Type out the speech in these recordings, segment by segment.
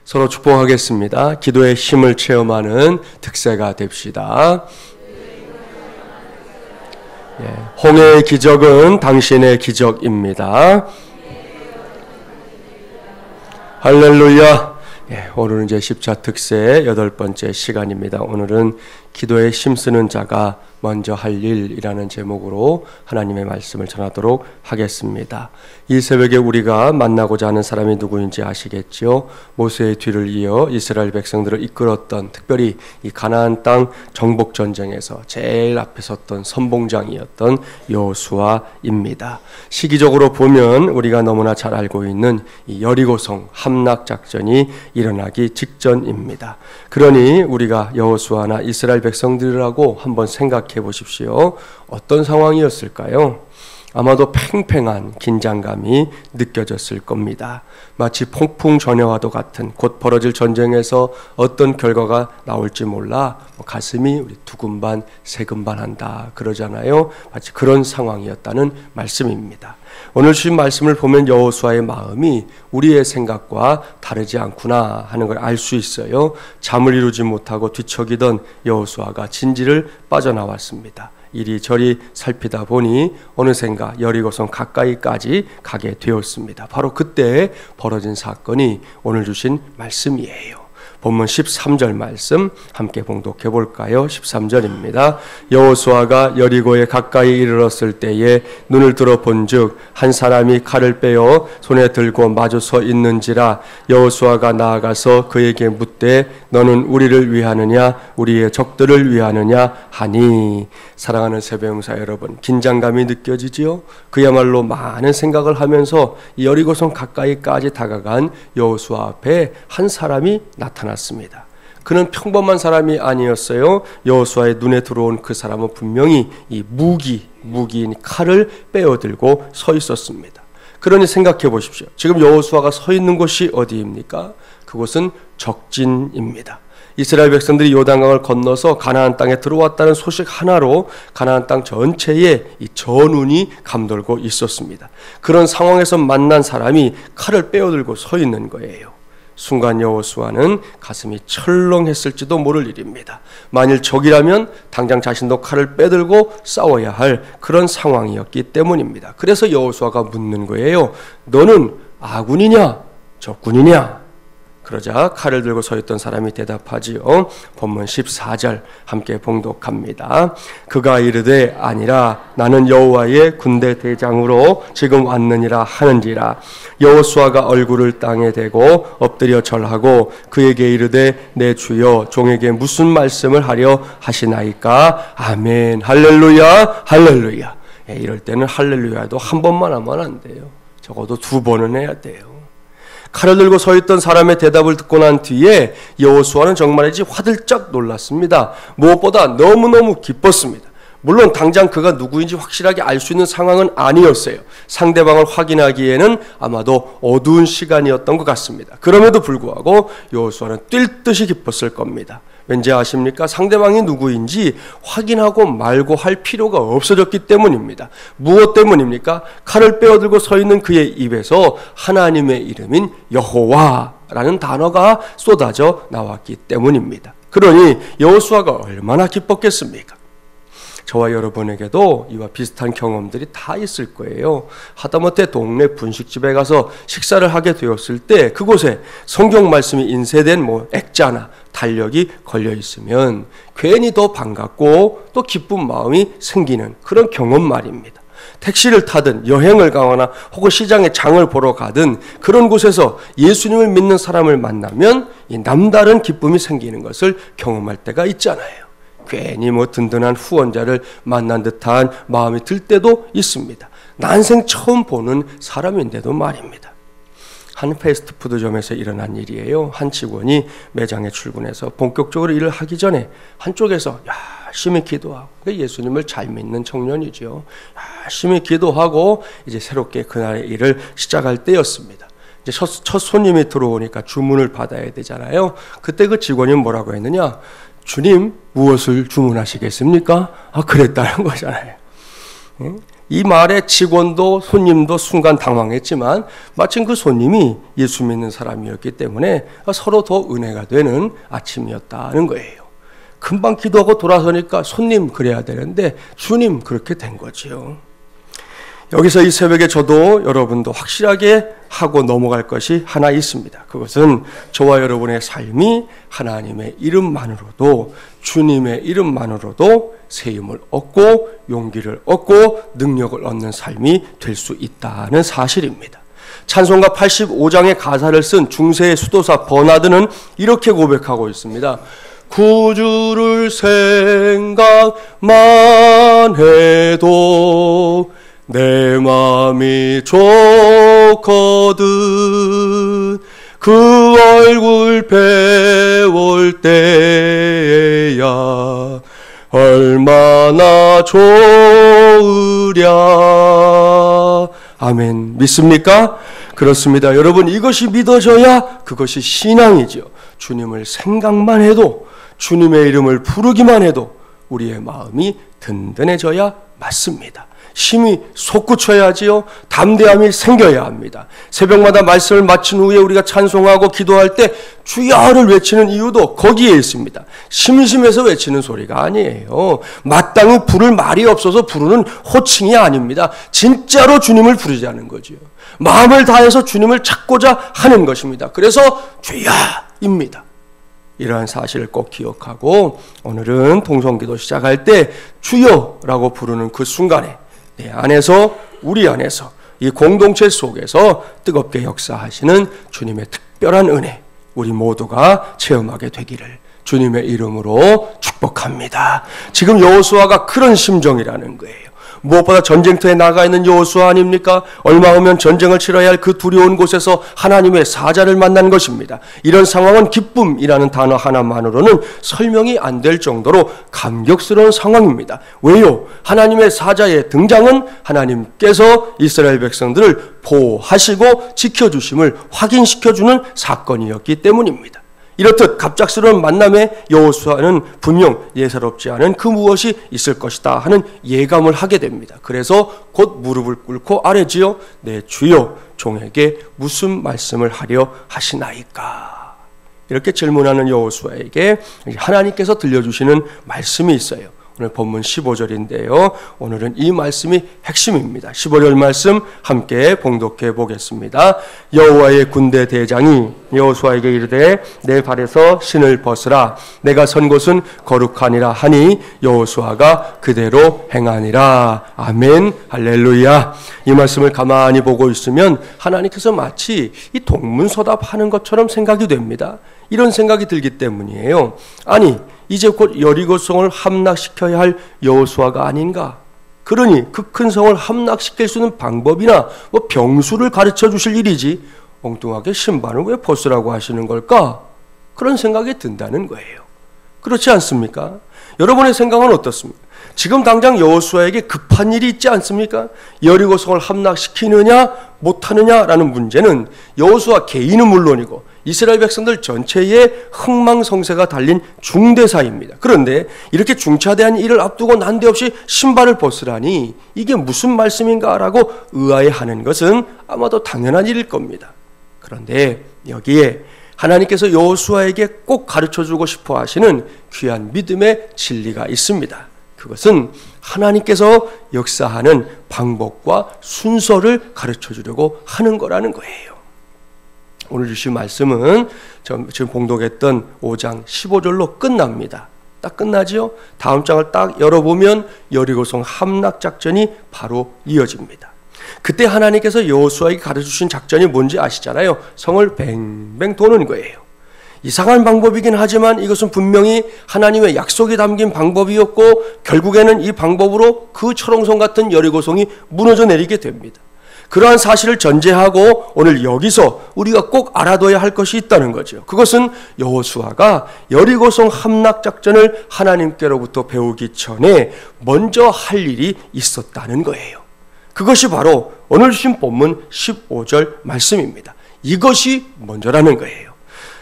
서로 축복하겠습니다. 기도의 힘을 체험하는 득세가 됩시다. 홍해의 기적은 당신의 기적입니다. 할렐루야. 오늘은 이제 십자 득세 8번째 시간입니다. 오늘은 기도에 힘쓰는 자가 먼저 할 일이라는 제목으로 하나님의 말씀을 전하도록 하겠습니다. 이 새벽에 우리가 만나고자 하는 사람이 누구인지 아시겠죠? 모세의 뒤를 이어 이스라엘 백성들을 이끌었던, 특별히 이 가나안 땅 정복 전쟁에서 제일 앞에 섰던 선봉장이었던 여호수아입니다. 시기적으로 보면 우리가 너무나 잘 알고 있는 이 여리고성 함락 작전이 일어나기 직전입니다. 그러니 우리가 여호수아나 이스라엘 백성들이라고 한번 생각해 보십시오. 어떤 상황이었을까요? 아마도 팽팽한 긴장감이 느껴졌을 겁니다. 마치 폭풍 전야와도 같은 곧 벌어질 전쟁에서 어떤 결과가 나올지 몰라 가슴이 우리 두근반 세근반한다 그러잖아요. 마치 그런 상황이었다는 말씀입니다. 오늘 주신 말씀을 보면 여호수아의 마음이 우리의 생각과 다르지 않구나 하는 걸 알 수 있어요. 잠을 이루지 못하고 뒤척이던 여호수아가 진지를 빠져나왔습니다. 이리저리 살피다 보니 어느샌가 여리고성 가까이까지 가게 되었습니다. 바로 그때 벌어진 사건이 오늘 주신 말씀이에요. 본문 13절 말씀 함께 봉독해 볼까요? 13절입니다. 여호수아가 여리고에 가까이 이르렀을 때에 눈을 들어 본즉 한 사람이 칼을 빼어 손에 들고 마주 서 있는지라. 여호수아가 나아가서 그에게 묻되 너는 우리를 위하느냐 우리의 적들을 위하느냐 하니. 사랑하는 세배용사 여러분, 긴장감이 느껴지지요? 그야말로 많은 생각을 하면서 여리고성 가까이까지 다가간 여호수아 앞에 한 사람이 나타났습니다. 그는 평범한 사람이 아니었어요. 여호수아의 눈에 들어온 그 사람은 분명히 이 무기인 칼을 빼어들고 서 있었습니다. 그러니 생각해 보십시오. 지금 여호수아가 서 있는 곳이 어디입니까? 그곳은 적진입니다. 이스라엘 백성들이 요단강을 건너서 가나안 땅에 들어왔다는 소식 하나로 가나안 땅 전체에 이 전운이 감돌고 있었습니다. 그런 상황에서 만난 사람이 칼을 빼어들고 서 있는 거예요. 순간 여호수아는 가슴이 철렁했을지도 모를 일입니다. 만일 적이라면 당장 자신도 칼을 빼들고 싸워야 할 그런 상황이었기 때문입니다. 그래서 여호수아가 묻는 거예요. 너는 아군이냐 적군이냐? 그러자 칼을 들고 서 있던 사람이 대답하지요. 본문 14절 함께 봉독합니다. 그가 이르되 아니라 나는 여호와의 군대 대장으로 지금 왔느니라 하는지라. 여호수아가 얼굴을 땅에 대고 엎드려 절하고 그에게 이르되 내 주여 종에게 무슨 말씀을 하려 하시나이까. 아멘. 할렐루야 할렐루야. 이럴 때는 할렐루야도 한 번만 하면 안 돼요. 적어도 2번은 해야 돼요. 칼을 들고 서 있던 사람의 대답을 듣고 난 뒤에 여호수아는 정말이지 화들짝 놀랐습니다. 무엇보다 너무너무 기뻤습니다. 물론 당장 그가 누구인지 확실하게 알 수 있는 상황은 아니었어요. 상대방을 확인하기에는 아마도 어두운 시간이었던 것 같습니다. 그럼에도 불구하고 여호수아는 뛸 듯이 기뻤을 겁니다. 왠지 아십니까? 상대방이 누구인지 확인하고 말고 할 필요가 없어졌기 때문입니다. 무엇 때문입니까? 칼을 빼어들고 서 있는 그의 입에서 하나님의 이름인 여호와라는 단어가 쏟아져 나왔기 때문입니다. 그러니 여호수아가 얼마나 기뻤겠습니까? 저와 여러분에게도 이와 비슷한 경험들이 다 있을 거예요. 하다못해 동네 분식집에 가서 식사를 하게 되었을 때 그곳에 성경 말씀이 인쇄된 액자나 달력이 걸려 있으면 괜히 더 반갑고 또 기쁜 마음이 생기는 그런 경험 말입니다. 택시를 타든 여행을 가거나 혹은 시장에 장을 보러 가든 그런 곳에서 예수님을 믿는 사람을 만나면 이 남다른 기쁨이 생기는 것을 경험할 때가 있잖아요. 괜히 든든한 후원자를 만난 듯한 마음이 들 때도 있습니다. 난생 처음 보는 사람인데도 말입니다. 한 패스트푸드점에서 일어난 일이에요. 한 직원이 매장에 출근해서 본격적으로 일을 하기 전에 한쪽에서 열심히 기도하고, 예수님을 잘 믿는 청년이죠. 열심히 기도하고 이제 새롭게 그날의 일을 시작할 때였습니다. 이제 첫 손님이 들어오니까 주문을 받아야 되잖아요. 그때 그 직원이 뭐라고 했느냐? 주님, 무엇을 주문하시겠습니까? 그랬다는 거잖아요. 이 말에 직원도 손님도 순간 당황했지만 마침 그 손님이 예수 믿는 사람이었기 때문에 서로 더 은혜가 되는 아침이었다는 거예요. 금방 기도하고 돌아서니까 손님 그래야 되는데 주님 그렇게 된 거지요. 여기서 이 새벽에 저도 여러분도 확실하게 하고 넘어갈 것이 하나 있습니다. 그것은 저와 여러분의 삶이 하나님의 이름만으로도, 주님의 이름만으로도 세임을 얻고 용기를 얻고 능력을 얻는 삶이 될 수 있다는 사실입니다. 찬송가 85장의 가사를 쓴 중세의 수도사 버나드는 이렇게 고백하고 있습니다. 구주를 생각만 해도 내 마음이 좋거든. 그 얼굴 배울 때야 얼마나 좋으랴. 아멘. 믿습니까? 그렇습니다. 여러분, 이것이 믿어져야 그것이 신앙이지요. 주님을 생각만 해도, 주님의 이름을 부르기만 해도 우리의 마음이 든든해져야 맞습니다. 힘이 솟구쳐야지요. 담대함이 생겨야 합니다. 새벽마다 말씀을 마친 후에 우리가 찬송하고 기도할 때 주여를 외치는 이유도 거기에 있습니다. 심심해서 외치는 소리가 아니에요. 마땅히 부를 말이 없어서 부르는 호칭이 아닙니다. 진짜로 주님을 부르자는 거죠. 마음을 다해서 주님을 찾고자 하는 것입니다. 그래서 주여입니다. 이러한 사실을 꼭 기억하고 오늘은 통성기도 시작할 때 주여라고 부르는 그 순간에 내 안에서, 우리 안에서, 이 공동체 속에서 뜨겁게 역사하시는 주님의 특별한 은혜, 우리 모두가 체험하게 되기를 주님의 이름으로 축복합니다. 지금 여호수아가 그런 심정이라는 거예요. 무엇보다 전쟁터에 나가 있는 여호수아 아닙니까? 얼마 후면 전쟁을 치러야 할 그 두려운 곳에서 하나님의 사자를 만난 것입니다. 이런 상황은 기쁨이라는 단어 하나만으로는 설명이 안 될 정도로 감격스러운 상황입니다. 왜요? 하나님의 사자의 등장은 하나님께서 이스라엘 백성들을 보호하시고 지켜주심을 확인시켜주는 사건이었기 때문입니다. 이렇듯 갑작스러운 만남에 여호수아는 분명 예사롭지 않은 그 무엇이 있을 것이다 하는 예감을 하게 됩니다. 그래서 곧 무릎을 꿇고 아뢰지요. 내 주여, 종에게 무슨 말씀을 하려 하시나이까? 이렇게 질문하는 여호수아에게 하나님께서 들려주시는 말씀이 있어요. 오늘 본문 15절인데요. 오늘은 이 말씀이 핵심입니다. 15절 말씀 함께 봉독해 보겠습니다. 여호와의 군대 대장이 여호수아에게 이르되 내 발에서 신을 벗으라. 내가 선 곳은 거룩하니라 하니 여호수아가 그대로 행하니라. 아멘. 할렐루야. 이 말씀을 가만히 보고 있으면 하나님께서 마치 이 동문서답하는 것처럼 생각이 됩니다. 이런 생각이 들기 때문이에요. 아니, 이제 곧 여리고성을 함락시켜야 할 여호수아가 아닌가? 그러니 그 큰 성을 함락시킬 수 있는 방법이나 병수를 가르쳐 주실 일이지 엉뚱하게 신발을 왜 벗으라고 하시는 걸까? 그런 생각이 든다는 거예요. 그렇지 않습니까? 여러분의 생각은 어떻습니까? 지금 당장 여호수아에게 급한 일이 있지 않습니까? 여리고성을 함락시키느냐 못하느냐라는 문제는 여호수아 개인은 물론이고 이스라엘 백성들 전체의 흥망성쇠가 달린 중대사입니다. 그런데 이렇게 중차대한 일을 앞두고 난데없이 신발을 벗으라니 이게 무슨 말씀인가라고 의아해하는 것은 아마도 당연한 일일 겁니다. 그런데 여기에 하나님께서 여호수아에게 꼭 가르쳐주고 싶어 하시는 귀한 믿음의 진리가 있습니다. 그것은 하나님께서 역사하는 방법과 순서를 가르쳐주려고 하는 거라는 거예요. 오늘 주신 말씀은 지금 봉독했던 5장 15절로 끝납니다. 딱 끝나지요? 다음 장을 딱 열어보면 여리고성 함락작전이 바로 이어집니다. 그때 하나님께서 여호수아에게 가르쳐주신 작전이 뭔지 아시잖아요. 성을 뱅뱅 도는 거예요. 이상한 방법이긴 하지만 이것은 분명히 하나님의 약속이 담긴 방법이었고 결국에는 이 방법으로 그 철옹성 같은 여리고성이 무너져 내리게 됩니다. 그러한 사실을 전제하고 오늘 여기서 우리가 꼭 알아둬야 할 것이 있다는 거죠. 그것은 여호수아가 여리고성 함락작전을 하나님께로부터 배우기 전에 먼저 할 일이 있었다는 거예요. 그것이 바로 오늘 주신 본문 15절 말씀입니다. 이것이 먼저라는 거예요.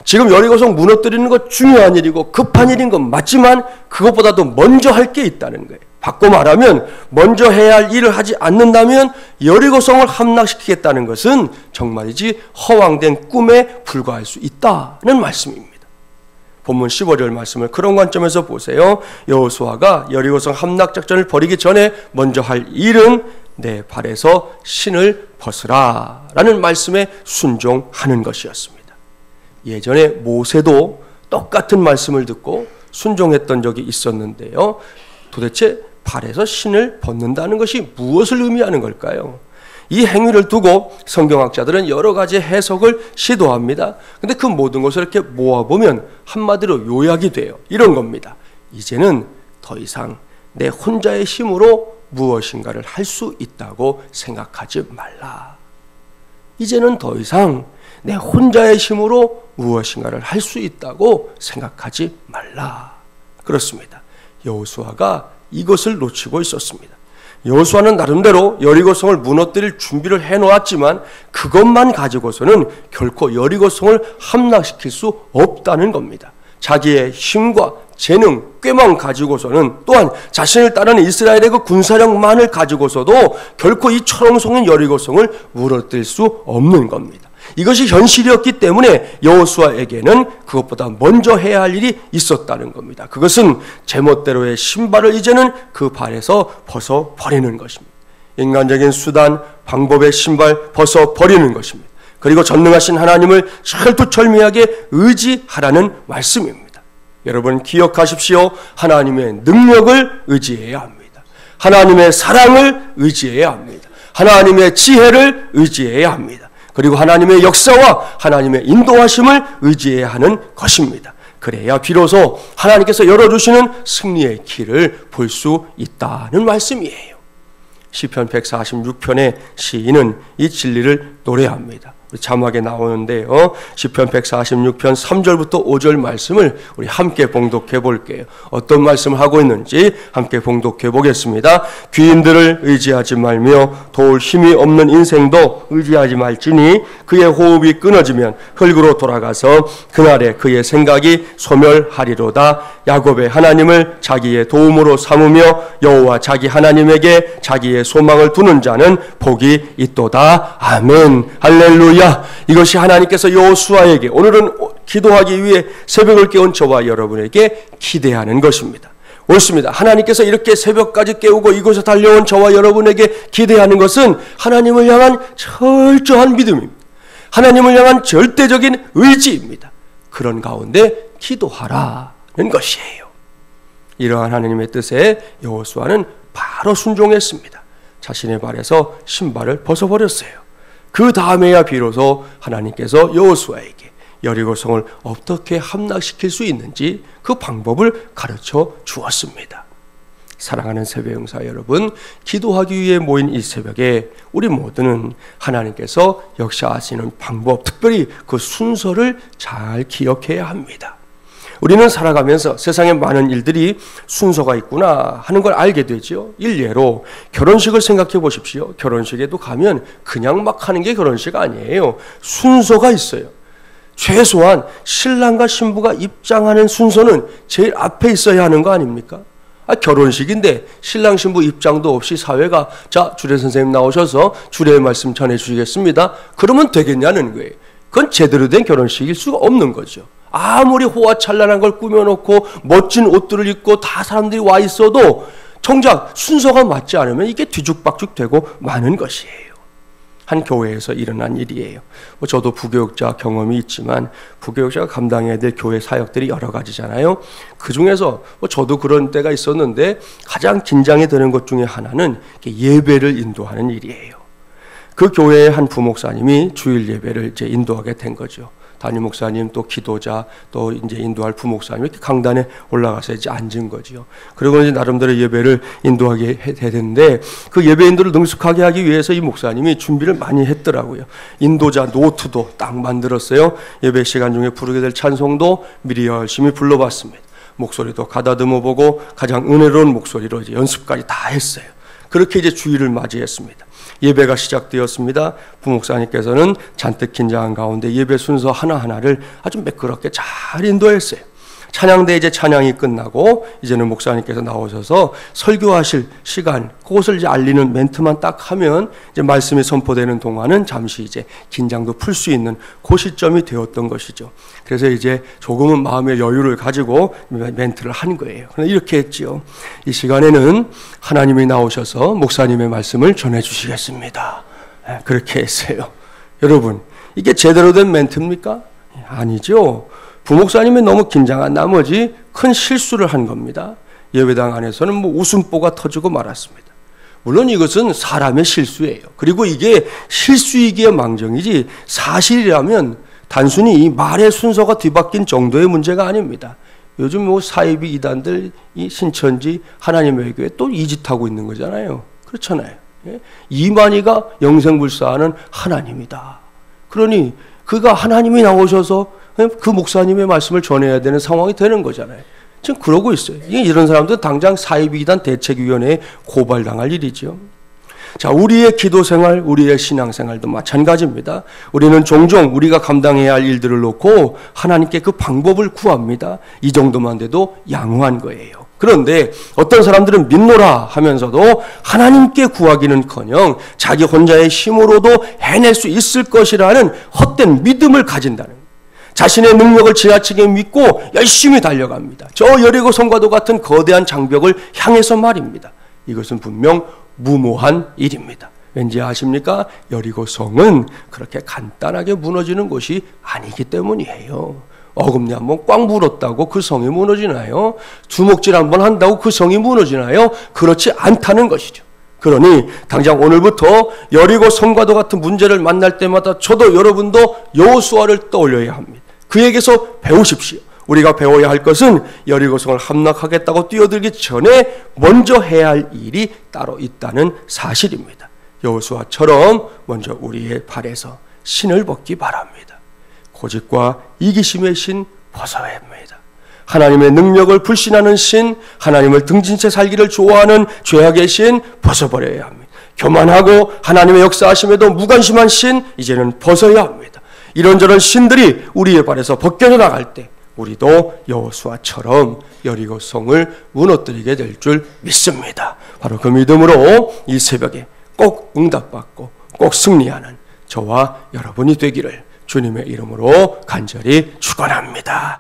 지금 여리고성 무너뜨리는 것 중요한 일이고 급한 일인 건 맞지만 그것보다도 먼저 할 게 있다는 거예요. 바꿔 말하면 먼저 해야 할 일을 하지 않는다면 여리고성을 함락시키겠다는 것은 정말이지 허황된 꿈에 불과할 수 있다는 말씀입니다. 본문 15절 말씀을 그런 관점에서 보세요. 여호수아가 여리고성 함락 작전을 벌이기 전에 먼저 할 일은 내 발에서 신을 벗으라 라는 말씀에 순종하는 것이었습니다. 예전에 모세도 똑같은 말씀을 듣고 순종했던 적이 있었는데요. 도대체 발에서 신을 벗는다는 것이 무엇을 의미하는 걸까요? 이 행위를 두고 성경학자들은 여러 가지 해석을 시도합니다. 근데 그 모든 것을 이렇게 모아보면 한마디로 요약이 돼요. 이런 겁니다. 이제는 더 이상 내 혼자의 힘으로 무엇인가를 할 수 있다고 생각하지 말라. 이제는 더 이상 내 혼자의 힘으로 무엇인가를 할 수 있다고 생각하지 말라. 그렇습니다. 여호수아가 이것을 놓치고 있었습니다. 여호수아는 나름대로 여리고성을 무너뜨릴 준비를 해놓았지만 그것만 가지고서는 결코 여리고성을 함락시킬 수 없다는 겁니다. 자기의 힘과 재능, 꾀만 가지고서는 또한 자신을 따르는 이스라엘의 그 군사력만을 가지고서도 결코 이 철옹성인 여리고성을 무너뜨릴 수 없는 겁니다. 이것이 현실이었기 때문에 여호수아에게는 그것보다 먼저 해야 할 일이 있었다는 겁니다. 그것은 제멋대로의 신발을 이제는 그 발에서 벗어버리는 것입니다. 인간적인 수단, 방법의 신발 벗어버리는 것입니다. 그리고 전능하신 하나님을 철두철미하게 의지하라는 말씀입니다. 여러분 기억하십시오. 하나님의 능력을 의지해야 합니다. 하나님의 사랑을 의지해야 합니다. 하나님의 지혜를 의지해야 합니다. 그리고 하나님의 역사와 하나님의 인도하심을 의지해야 하는 것입니다. 그래야 비로소 하나님께서 열어주시는 승리의 길을 볼 수 있다는 말씀이에요. 시편 146편의 시인은 이 진리를 노래합니다. 우리 자막에 나오는데요. 시편 146편 3절부터 5절 말씀을 우리 함께 봉독해 볼게요. 어떤 말씀을 하고 있는지 함께 봉독해 보겠습니다. 귀인들을 의지하지 말며 도울 힘이 없는 인생도 의지하지 말지니 그의 호흡이 끊어지면 흙으로 돌아가서 그날에 그의 생각이 소멸하리로다. 야곱의 하나님을 자기의 도움으로 삼으며 여호와 자기 하나님에게 자기의 소망을 두는 자는 복이 있도다. 아멘. 할렐루야. 이것이 하나님께서 여호수아에게 오늘은 기도하기 위해 새벽을 깨운 저와 여러분에게 기대하는 것입니다. 옳습니다. 하나님께서 이렇게 새벽까지 깨우고 이곳에 달려온 저와 여러분에게 기대하는 것은 하나님을 향한 철저한 믿음입니다. 하나님을 향한 절대적인 의지입니다. 그런 가운데 기도하라는 것이에요. 이러한 하나님의 뜻에 여호수아는 바로 순종했습니다. 자신의 발에서 신발을 벗어버렸어요. 그 다음에야 비로소 하나님께서 여호수아에게 여리고성을 어떻게 함락시킬 수 있는지 그 방법을 가르쳐 주었습니다. 사랑하는 새벽 용사 여러분, 기도하기 위해 모인 이 새벽에 우리 모두는 하나님께서 역사하시는 방법, 특별히 그 순서를 잘 기억해야 합니다. 우리는 살아가면서 세상에 많은 일들이 순서가 있구나 하는 걸 알게 되죠. 일례로 결혼식을 생각해 보십시오. 결혼식에도 가면 그냥 막 하는 게 결혼식 아니에요. 순서가 있어요. 최소한 신랑과 신부가 입장하는 순서는 제일 앞에 있어야 하는 거 아닙니까? 결혼식인데 신랑 신부 입장도 없이 사회가 자 주례 선생님 나오셔서 주례의 말씀 전해 주시겠습니다. 그러면 되겠냐는 거예요. 그건 제대로 된 결혼식일 수가 없는 거죠. 아무리 호화찬란한 걸 꾸며놓고 멋진 옷들을 입고 다 사람들이 와 있어도 정작 순서가 맞지 않으면 이게 뒤죽박죽 되고 마는 것이에요. 한 교회에서 일어난 일이에요. 저도 부교육자 경험이 있지만 부교육자가 감당해야 될 교회 사역들이 여러 가지잖아요. 그 중에서 저도 그런 때가 있었는데 가장 긴장이 되는 것 중에 하나는 예배를 인도하는 일이에요. 그 교회의 한 부목사님이 주일 예배를 이제 인도하게 된 거죠. 담임 목사님 또 기도자 또 이제 인도할 부목사님 이렇게 강단에 올라가서 이제 앉은 거지요. 그리고 이제 나름대로 예배를 인도하게 해야 되는데 그 예배 인도를 능숙하게 하기 위해서 이 목사님이 준비를 많이 했더라고요. 인도자 노트도 딱 만들었어요. 예배 시간 중에 부르게 될 찬송도 미리 열심히 불러봤습니다. 목소리도 가다듬어 보고 가장 은혜로운 목소리로 이제 연습까지 다 했어요. 그렇게 이제 주일을 맞이했습니다. 예배가 시작되었습니다. 부목사님께서는 잔뜩 긴장한 가운데 예배 순서 하나하나를 아주 매끄럽게 잘 인도했어요. 찬양대 이제 찬양이 끝나고 이제는 목사님께서 나오셔서 설교하실 시간, 그것을 이제 알리는 멘트만 딱 하면 이제 말씀이 선포되는 동안은 잠시 이제 긴장도 풀 수 있는 그 시점이 되었던 것이죠. 그래서 이제 조금은 마음의 여유를 가지고 멘트를 한 거예요. 그런데 이렇게 했지요. 이 시간에는 하나님이 나오셔서 목사님의 말씀을 전해 주시겠습니다. 그렇게 했어요. 여러분, 이게 제대로 된 멘트입니까? 아니죠. 부목사님이 너무 긴장한 나머지 큰 실수를 한 겁니다. 예배당 안에서는 웃음보가 터지고 말았습니다. 물론 이것은 사람의 실수예요. 그리고 이게 실수이기에 망정이지 사실이라면 단순히 이 말의 순서가 뒤바뀐 정도의 문제가 아닙니다. 요즘 사이비 이단들, 이 신천지 하나님의 교회 또 이 짓하고 있는 거잖아요. 그렇잖아요. 이만희가 영생불사하는 하나님이다. 그러니 그가 하나님이 나오셔서 그 목사님의 말씀을 전해야 되는 상황이 되는 거잖아요. 지금 그러고 있어요. 이런 사람들 당장 사이비단 대책위원회에 고발당할 일이죠. 자, 우리의 기도생활, 우리의 신앙생활도 마찬가지입니다. 우리는 종종 우리가 감당해야 할 일들을 놓고 하나님께 그 방법을 구합니다. 이 정도만 돼도 양호한 거예요. 그런데 어떤 사람들은 믿노라 하면서도 하나님께 구하기는커녕 자기 혼자의 힘으로도 해낼 수 있을 것이라는 헛된 믿음을 가진다는 거예요. 자신의 능력을 지나치게 믿고 열심히 달려갑니다. 저 여리고 성과도 같은 거대한 장벽을 향해서 말입니다. 이것은 분명 무모한 일입니다. 왠지 아십니까? 여리고 성은 그렇게 간단하게 무너지는 곳이 아니기 때문이에요. 어금니 한번 꽉 물었다고 그 성이 무너지나요? 주먹질 한번 한다고 그 성이 무너지나요? 그렇지 않다는 것이죠. 그러니 당장 오늘부터 여리고 성과도 같은 문제를 만날 때마다 저도 여러분도 여호수아를 떠올려야 합니다. 그에게서 배우십시오. 우리가 배워야 할 것은 여리고성을 함락하겠다고 뛰어들기 전에 먼저 해야 할 일이 따로 있다는 사실입니다. 여호수아처럼 먼저 우리의 발에서 신을 벗기 바랍니다. 고집과 이기심의 신 벗어야 합니다. 하나님의 능력을 불신하는 신, 하나님을 등진 채 살기를 좋아하는 죄악의 신 벗어버려야 합니다. 교만하고 하나님의 역사하심에도 무관심한 신 이제는 벗어야 합니다. 이런저런 신들이 우리의 발에서 벗겨져 나갈 때 우리도 여호수아처럼 여리고성을 무너뜨리게 될 줄 믿습니다. 바로 그 믿음으로 이 새벽에 꼭 응답받고 꼭 승리하는 저와 여러분이 되기를 주님의 이름으로 간절히 축원합니다.